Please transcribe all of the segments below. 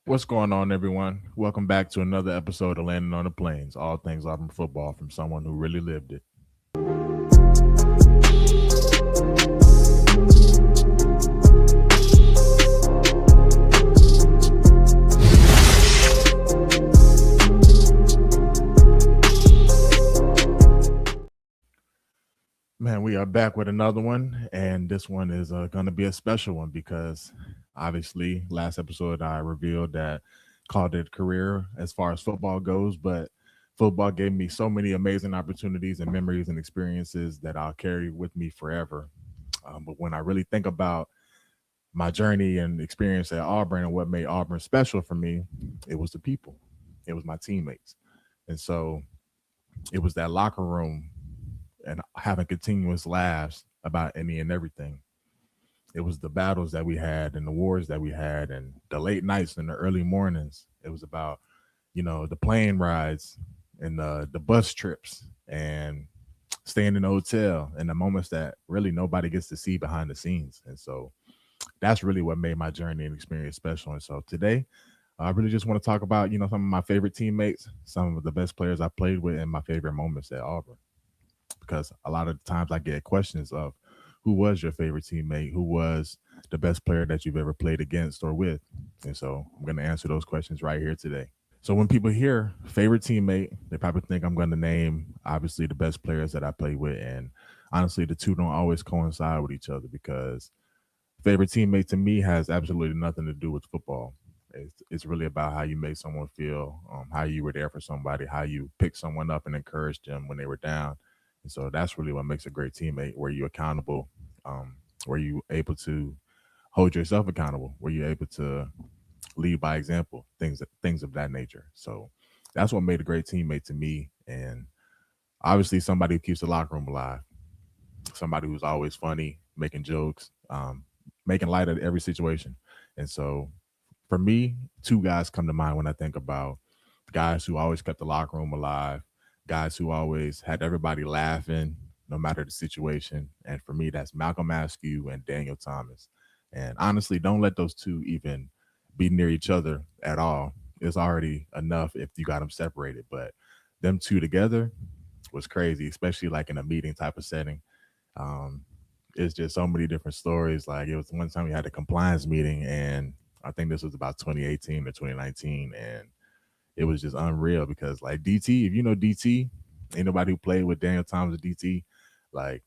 What's going on, everyone? Welcome back to another episode of Landing on the Plains, all things Auburn football from someone who really lived it. Man, we are back with another one, and this one is going to be a special one because obviously, last episode I revealed that called it career as far as football goes, but football gave me so many amazing opportunities and memories and experiences that I'll carry with me forever. But when I really think about my journey and experience at Auburn and what made Auburn special for me, it was the people, it was my teammates. And so it was that locker room and having continuous laughs about any and everything. It was the battles that we had and the wars that we had and the late nights and the early mornings. It was about, the plane rides and the bus trips and staying in the hotel and the moments that really nobody gets to see behind the scenes. And so that's really what made my journey and experience special. And so today, I really just want to talk about, some of my favorite teammates, some of the best players I played with, and my favorite moments at Auburn. Because a lot of times I get questions of who was your favorite teammate, who was the best player that you've ever played against or with. And so I'm going to answer those questions right here today. So when people hear favorite teammate, they probably think I'm going to name obviously the best players that I play with. And honestly, the two don't always coincide with each other because favorite teammate to me has absolutely nothing to do with football. It's really about how you make someone feel, how you were there for somebody, how you pick someone up and encourage them when they were down. And so that's really what makes a great teammate, where you're accountable, where you able to hold yourself accountable, where you're able to lead by example, things of that nature. So that's what made a great teammate to me. And obviously somebody who keeps the locker room alive, somebody who's always funny, making jokes, making light of every situation. And so for me, two guys come to mind when I think about guys who always kept the locker room alive, guys who always had everybody laughing no matter the situation. And for me, that's Malcolm Askew and Daniel Thomas. And honestly, don't let those two even be near each other at all. It's already enough if you got them separated. But them two together was crazy, especially like in a meeting type of setting. Um, it's just so many different stories. Like it was one time we had a compliance meeting, and I think this was about 2018 or 2019, and it was just unreal because like DT, if you know DT, anybody who played with Daniel Thomas or DT, like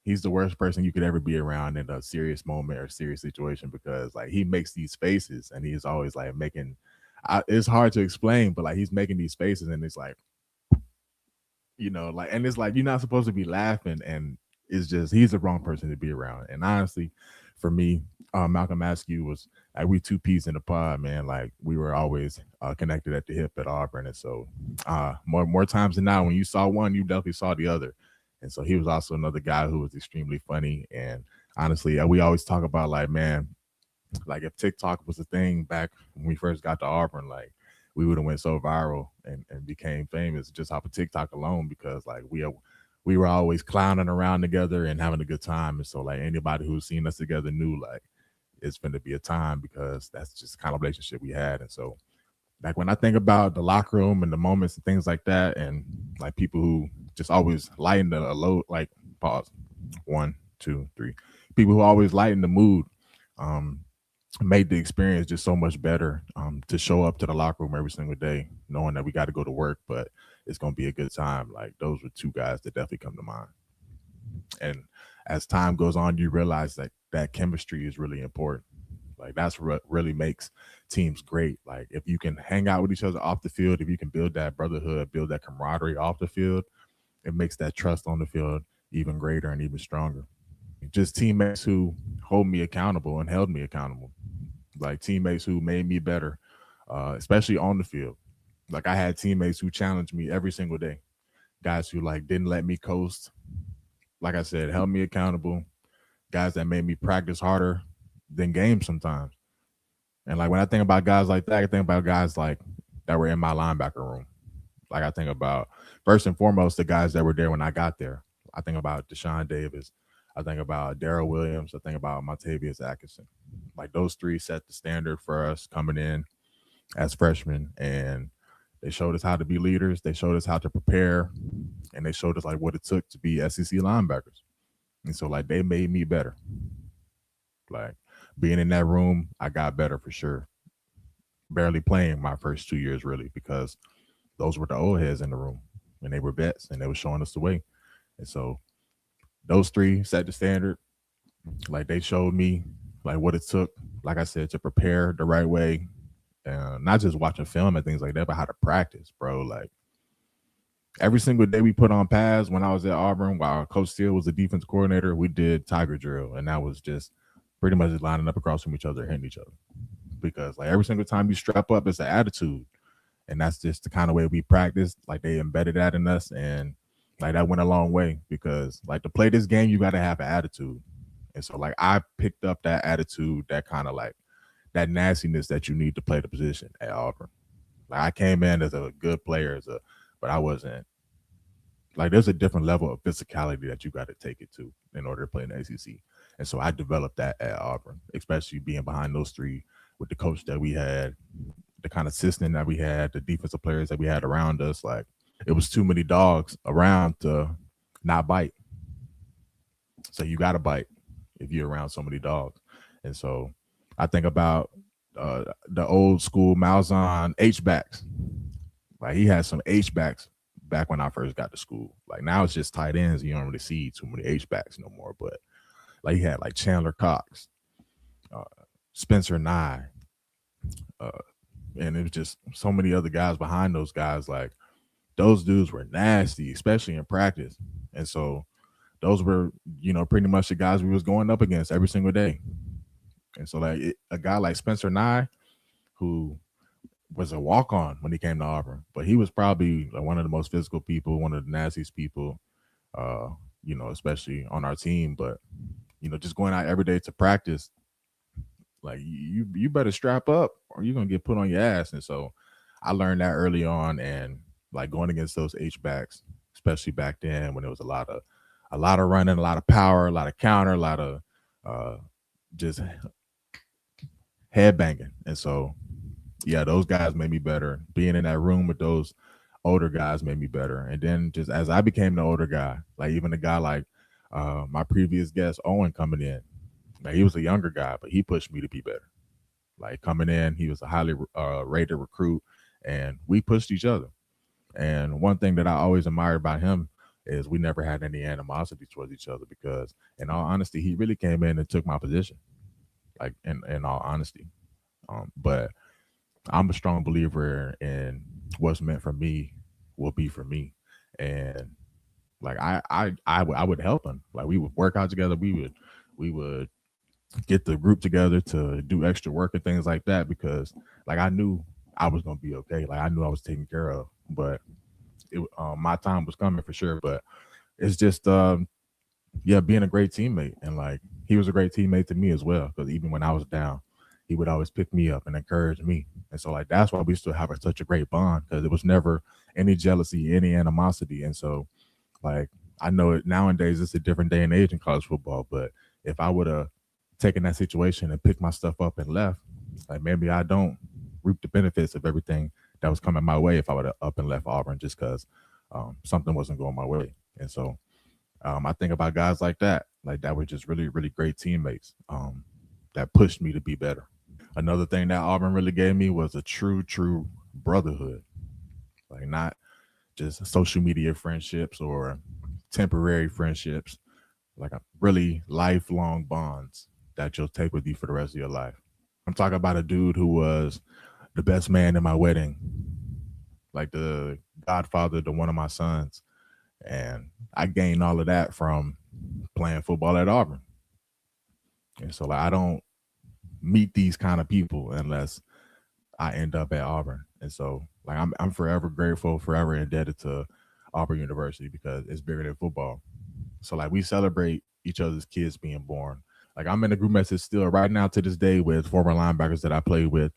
he's the worst person you could ever be around in a serious moment or serious situation because like he makes these faces and he's always like making. It's hard to explain, but like he's making these faces and it's like like, and it's like you're not supposed to be laughing, and it's just he's the wrong person to be around. And honestly, for me, Malcolm Askew was like we two peas in the pod, man. Like we were always connected at the hip at Auburn, and so more times than not, when you saw one, you definitely saw the other. And so he was also another guy who was extremely funny. And honestly, we always talk about like, man, like if TikTok was a thing back when we first got to Auburn, like we would have went so viral and became famous just off of TikTok alone because like we were always clowning around together and having a good time. And so like anybody who's seen us together knew like it's going to be a time because that's just the kind of relationship we had. And so like when I think about the locker room and the moments and things like that, and like people who just always lighten the load, like pause, one, two, three, people who always lighten the mood. Um, Made the experience just so much better to show up to the locker room every single day, knowing that we got to go to work, but it's going to be a good time. Like those were two guys that definitely come to mind. And as time goes on, you realize that that chemistry is really important. Like that's what really makes teams great. Like if you can hang out with each other off the field, if you can build that brotherhood, build that camaraderie off the field, it makes that trust on the field even greater and even stronger. Just teammates who hold me accountable and held me accountable, like teammates who made me better, especially on the field. Like I had teammates who challenged me every single day, guys who like didn't let me coast. Like I said, held me accountable, guys that made me practice harder than games sometimes. And like when I think about guys like that, I think about guys like that were in my linebacker room. Like I think about first and foremost the guys that were there when I got there. I think about Deshaun Davis. I think about Darrell Williams. I think about Montavious Atkinson. Like those three set the standard for us coming in. as freshmen, and they showed us how to be leaders. They showed us how to prepare, and they showed us like what it took to be SEC linebackers. And so like they made me better. Like being in that room, I got better for sure. Barely playing my first 2 years really because those were the old heads in the room, and they were vets, and they were showing us the way. And so those three set the standard. Like they showed me like what it took, like I said, to prepare the right way, not just watching film and things like that, but how to practice, bro. Like every single day we put on pads when I was at Auburn, while Coach Steele was the defense coordinator, we did Tiger Drill, and that was just pretty much just lining up across from each other, hitting each other. Because like every single time you strap up, it's an attitude, and that's just the kind of way we practiced. Like they embedded that in us, and like that went a long way because like to play this game, you got to have an attitude. And so like I picked up that attitude, that kind of like that nastiness that you need to play the position at Auburn. Like I came in as a good player, but I wasn't. Like there's a different level of physicality that you got to take it to in order to play in the ACC. And so I developed that at Auburn, especially being behind those three with the coach that we had, the kind of system that we had, the defensive players that we had around us. Like it was too many dogs around to not bite. So you got to bite if you're around so many dogs. And so I think about the old school Malzahn H backs. Like he had some H backs back when I first got to school. Like now it's just tight ends. You don't really see too many H backs no more. But like he had like Chandler Cox, uh, Spencer Nye, uh, and it was just so many other guys behind those guys. Like those dudes were nasty, especially in practice. And so those were, pretty much the guys we was going up against every single day. And so like a guy like Spencer Nye, who was a walk on when he came to Auburn, but he was probably like one of the most physical people, one of the nastiest people, uh, especially on our team. But just going out every day to practice, like you better strap up or you're gonna get put on your ass. And so I learned that early on, and like going against those H backs, especially back then when there was a lot of running, a lot of power, a lot of counter, a lot of just head banging. And so yeah, those guys made me better. Being in that room with those older guys made me better. And then just as I became the older guy, like even a guy like my previous guest Owen coming in, like he was a younger guy, but he pushed me to be better. Like coming in, he was a highly rated recruit, and we pushed each other. And one thing that I always admired about him is we never had any animosity towards each other because, in all honesty, he really came in and took my position. Like in all honesty, but I'm a strong believer in what's meant for me will be for me, and like I would help him. Like we would work out together. We would get the group together to do extra work and things like that because like I knew I was gonna be okay. Like I knew I was taken care of, but my time was coming for sure. But it's just yeah, being a great teammate, and like he was a great teammate to me as well because even when I was down, he would always pick me up and encourage me. And so like that's why we still have such a great bond because it was never any jealousy, any animosity. And so like I know it nowadays it's a different day and age in college football, but if I would have taken that situation and picked my stuff up and left, like maybe I don't reap the benefits of everything that was coming my way if I would have up and left Auburn just because something wasn't going my way. And so I think about guys like that were just really, really great teammates that pushed me to be better. Another thing that Auburn really gave me was a true, true brotherhood. Like not just social media friendships or temporary friendships, like a really lifelong bonds that you'll take with you for the rest of your life. I'm talking about a dude who was the best man in my wedding, like the godfather to one of my sons. And I gained all of that from playing football at Auburn. And so like I don't meet these kind of people unless I end up at Auburn. And so like I'm forever grateful, forever indebted to Auburn University because it's bigger than football. So like we celebrate each other's kids being born. Like I'm in a group message still right now to this day with former linebackers that I played with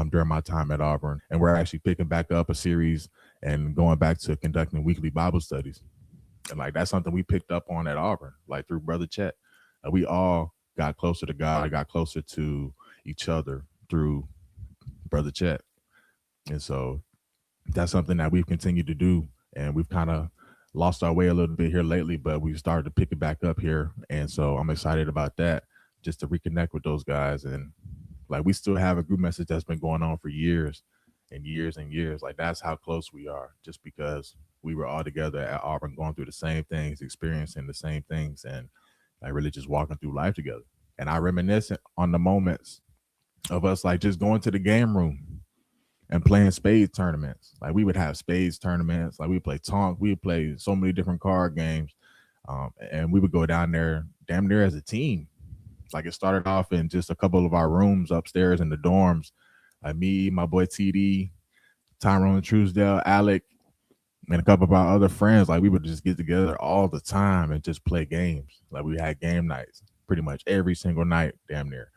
during my time at Auburn, and we're actually picking back up a series and going back to conducting weekly Bible studies. And like that's something we picked up on at Auburn, like through Brother Chet. We all got closer to God, got closer to each other through Brother Chet. And so that's something that we've continued to do. And we've kind of lost our way a little bit here lately, but we've started to pick it back up here. And so I'm excited about that, just to reconnect with those guys. And like we still have a group message that's been going on for years and years and years. Like that's how close we are, just because we were all together at Auburn going through the same things, experiencing the same things, and like really just walking through life together. And I reminisce on the moments of us like just going to the game room and playing spades tournaments. Like we would have spades tournaments. Like we play Tonk. We would play so many different card games, and we would go down there damn near as a team. Like it started off in just a couple of our rooms upstairs in the dorms. Like me, my boy TD, Tyrone Truesdale, Alec, and a couple of our other friends. Like we would just get together all the time and just play games. Like we had game nights pretty much every single night, damn near.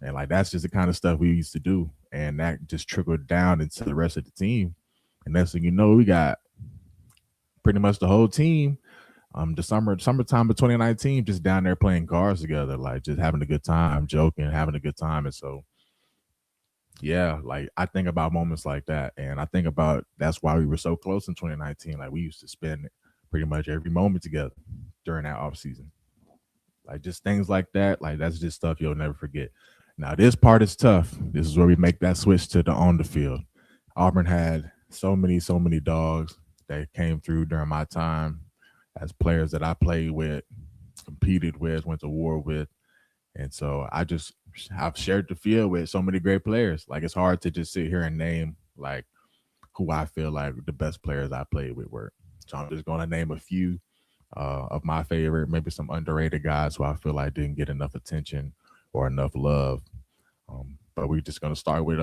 And like that's just the kind of stuff we used to do. And that just trickled down into the rest of the team. And next thing you know, we got pretty much the whole team. The summertime of 2019, just down there playing cards together, like just having a good time, joking, having a good time. And so yeah, like I think about moments like that. And I think about that's why we were so close in 2019. Like we used to spend pretty much every moment together during that off season. Like just things like that. Like that's just stuff you'll never forget. Now this part is tough. This is where we make that switch to the on the field. Auburn had so many dogs that came through during my time as players that I played with, competed with, went to war with. And so I've shared the field with so many great players. Like it's hard to just sit here and name like who I feel like the best players I played with were. So I'm just going to name a few of my favorite, maybe some underrated guys who I feel like didn't get enough attention or enough love. But we're just going to start with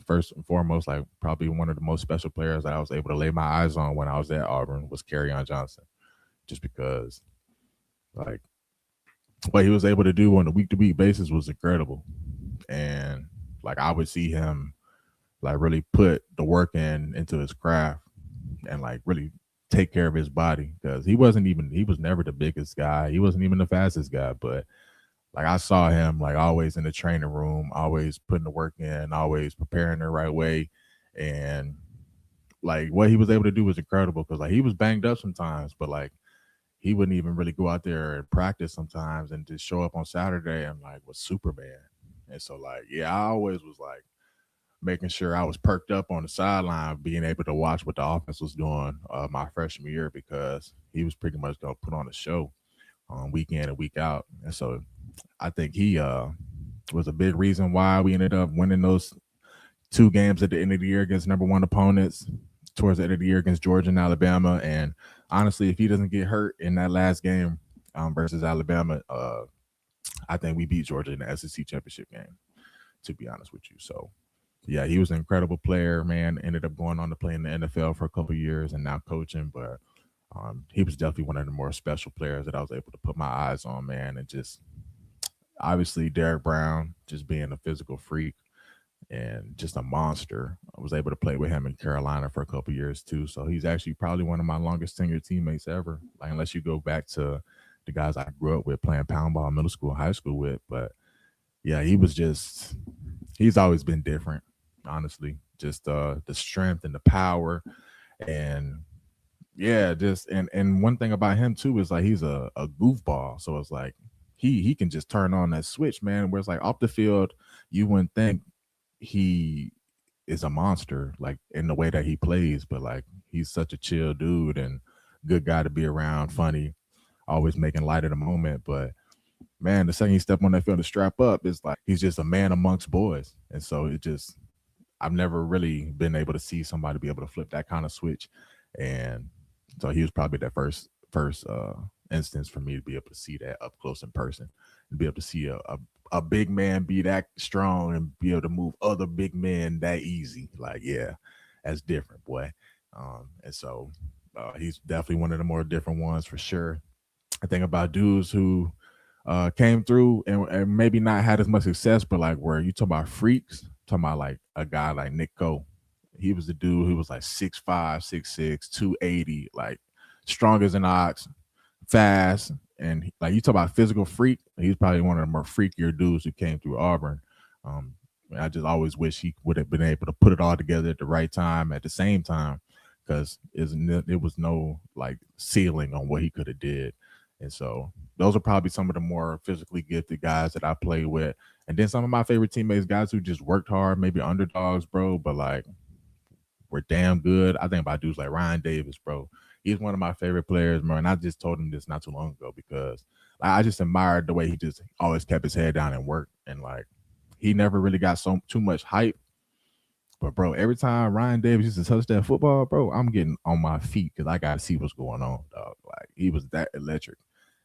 first and foremost, like probably one of the most special players that I was able to lay my eyes on when I was at Auburn was Kerryon Johnson, just because like what he was able to do on a week to week basis was incredible. And like I would see him like really put the work into his craft and like really take care of his body, because he was never the biggest guy. He wasn't even the fastest guy, but like I saw him like always in the training room, always putting the work in, always preparing the right way. And like what he was able to do was incredible, because like he was banged up sometimes, but like he wouldn't even really go out there and practice sometimes and just show up on Saturday and like was Superman. And so like yeah, I always was like making sure I was perked up on the sideline, being able to watch what the offense was doing my freshman year, because he was pretty much gonna put on a show week in and week out. And so I think he was a big reason why we ended up winning those two games at the end of the year against number one opponents towards the end of the year against Georgia and Alabama. And honestly, if he doesn't get hurt in that last game versus Alabama, I think we beat Georgia in the SEC championship game, to be honest with you. So yeah, he was an incredible player, man. Ended up going on to play in the NFL for a couple of years and now coaching. But he was definitely one of the more special players that I was able to put my eyes on, man. And just obviously Derek Brown, just being a physical freak and just a monster. I was able to play with him in Carolina for a couple of years too. So he's actually probably one of my longest tenured teammates ever. Like unless you go back to the guys I grew up with playing pound ball middle school, high school with. But yeah, he's always been different, honestly. Just the strength and the power, and yeah, just and one thing about him too is like he's a goofball. So it's like he can just turn on that switch, man. Where it's like off the field, you wouldn't think he is a monster like in the way that he plays, but like he's such a chill dude and good guy to be around, funny, always making light of the moment. But man, the second he step on that field to strap up, it's like he's just a man amongst boys. And so it just I've never really been able to see somebody be able to flip that kind of switch. And so he was probably that first instance for me to be able to see that up close in person and be able to see a big man be that strong and be able to move other big men that easy. Like, yeah, that's different, boy. And so he's definitely one of the more different ones for sure. I think about dudes who came through and maybe not had as much success, but like where you talk about freaks, talking about like a guy like Nick Cole. He was the dude who was like 6'5", 6'6", 280, like strong as an ox, fast. And like you talk about physical freak, he's probably one of the more freakier dudes who came through Auburn. I just always wish he would have been able to put it all together at the right time, at the same time, because it was no like ceiling on what he could have did. And so those are probably some of the more physically gifted guys that I play with. And then some of my favorite teammates, guys who just worked hard, maybe underdogs, bro, but like were damn good. I think about dudes like Ryan Davis, bro. He's one of my favorite players, bro. And I just told him this not too long ago because like, I just admired the way he just always kept his head down and worked. And like he never really got so too much hype. But bro, every time Ryan Davis used to touch that football, bro, I'm getting on my feet because I gotta see what's going on, dog. Like he was that electric.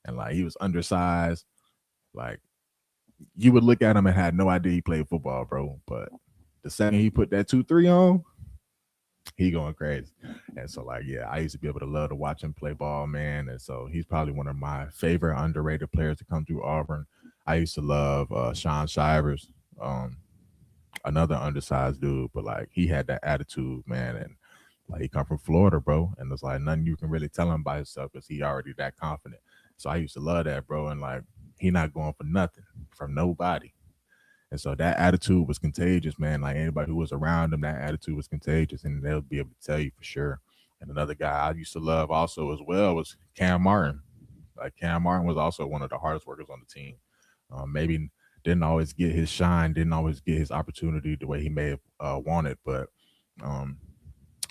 And like he was undersized. Like you would look at him and had no idea he played football, bro. But the second he put that 2-3 on, he going crazy. And so like, yeah, I used to be able to love to watch him play ball, man. And so he's probably one of my favorite underrated players to come through Auburn. I used to love Sean Shivers, another undersized dude, but like he had that attitude, man. And like he come from Florida, bro. And it's like nothing you can really tell him by himself because he already that confident. So I used to love that, bro. And like he not going for nothing from nobody. And so that attitude was contagious, man. Like anybody who was around him, that attitude was contagious, and they'll be able to tell you for sure. And another guy I used to love also as well was Cam Martin. Like Cam Martin was also one of the hardest workers on the team. Maybe didn't always get his shine, didn't always get his opportunity the way he may have wanted, but um,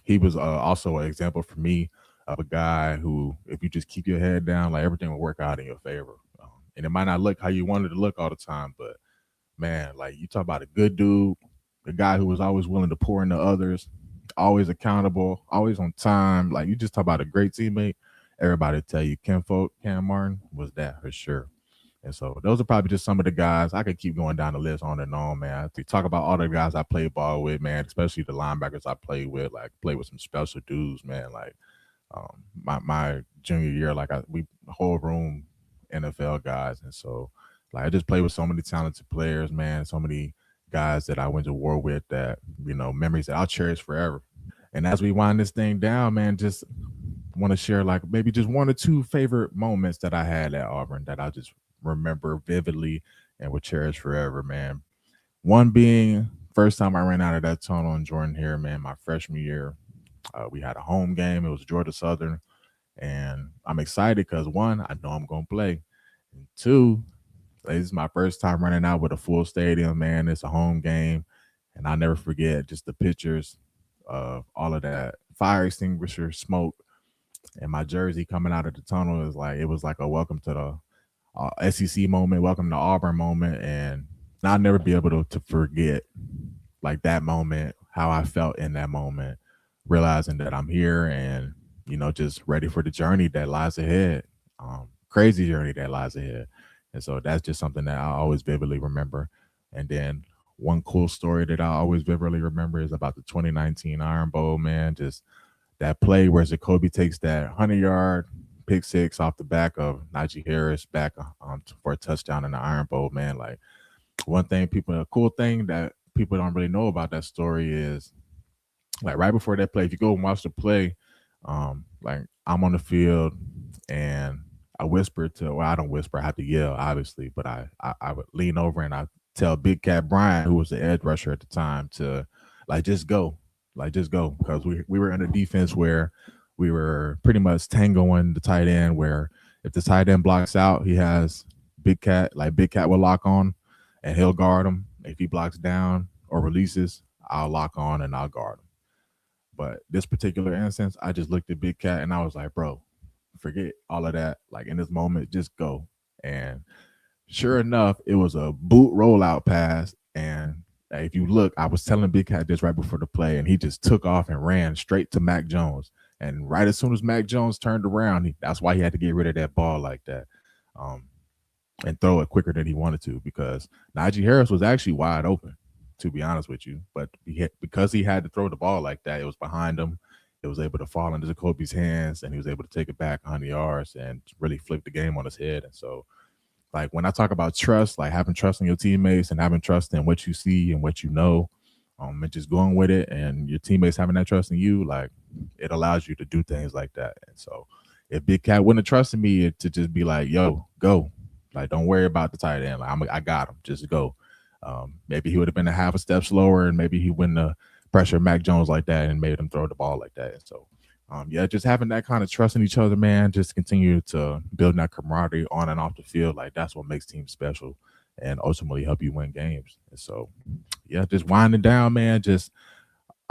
he was also an example for me of a guy who, if you just keep your head down, like everything will work out in your favor. And it might not look how you wanted to look all the time, but man, like you talk about a good dude, a guy who was always willing to pour into others, always accountable, always on time. Like you just talk about a great teammate. Everybody tell you Cam Martin was that for sure. And so those are probably just some of the guys. I could keep going down the list on and on, man. To talk about all the guys I played ball with, man, especially the linebackers I played with, like played with some special dudes, man. Like my junior year, like we whole room NFL guys, and so like I just played with so many talented players, man. So many guys that I went to war with that memories that I'll cherish forever. And as we wind this thing down, man, just want to share like maybe just one or two favorite moments that I had at Auburn that I just remember vividly and would cherish forever, man. One being first time I ran out of that tunnel in Jordan here, man, my freshman year. We had a home game. It was Georgia Southern. And I'm excited because one, I know I'm going to play. And two, this is my first time running out with a full stadium, man. It's a home game. And I'll never forget just the pictures of all of that fire extinguisher smoke and my jersey coming out of the tunnel. Is like, it was like a welcome to the SEC moment, welcome to Auburn moment. And I'll never be able to forget like that moment, how I felt in that moment, realizing that I'm here and, just ready for the journey that lies ahead. Crazy journey that lies ahead. And so that's just something that I always vividly remember. And then one cool story that I always vividly remember is about the 2019 Iron Bowl, man. Just that play where Jacoby takes that 100-yard pick six off the back of Najee Harris back for a touchdown in the Iron Bowl, man. Like a cool thing that people don't really know about that story is like right before that play, if you go and watch the play, like I'm on the field and I whisper I don't whisper, I have to yell, obviously, but I would lean over and I tell Big Cat Brian, who was the edge rusher at the time, to just go, because we were in a defense where we were pretty much tangoing the tight end, where if the tight end blocks out, he has Big Cat will lock on and he'll guard him. If he blocks down or releases, I'll lock on and I'll guard him. But this particular instance, I just looked at Big Cat and I was like, bro, forget all of that. Like in this moment, just go. And sure enough, it was a boot rollout pass. And if you look, I was telling Big Cat this right before the play, and he just took off and ran straight to Mac Jones. And right as soon as Mac Jones turned around, that's why he had to get rid of that ball like that. And throw it quicker than he wanted to, because Najee Harris was actually wide open, to be honest with you. But because he had to throw the ball like that, it was behind him. It was able to fall into Jacoby's hands, and he was able to take it back 100 yards and really flip the game on his head. And so, like, when I talk about trust, like having trust in your teammates and having trust in what you see and what you know, and just going with it, and your teammates having that trust in you, like, it allows you to do things like that. And so if Big Cat wouldn't have trusted me to just be like, yo, go. Like, don't worry about the tight end. Like, I got him. Just go. Maybe he would have been a half a step slower, and maybe he wouldn't have pressured Mac Jones like that and made him throw the ball like that. And so, yeah, just having that kind of trust in each other, man, just continue to build that camaraderie on and off the field. Like that's what makes teams special and ultimately help you win games. And so, yeah, just winding down, man. Just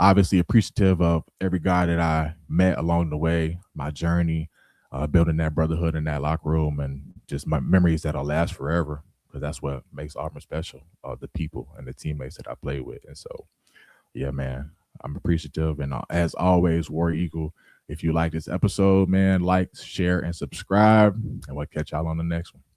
obviously appreciative of every guy that I met along the way, my journey, building that brotherhood in that locker room, and just my memories that'll last forever. Because that's what makes Auburn special, the people and the teammates that I play with. And so, yeah, man, I'm appreciative. And as always, War Eagle, if you like this episode, man, like, share, and subscribe. And we'll catch y'all on the next one.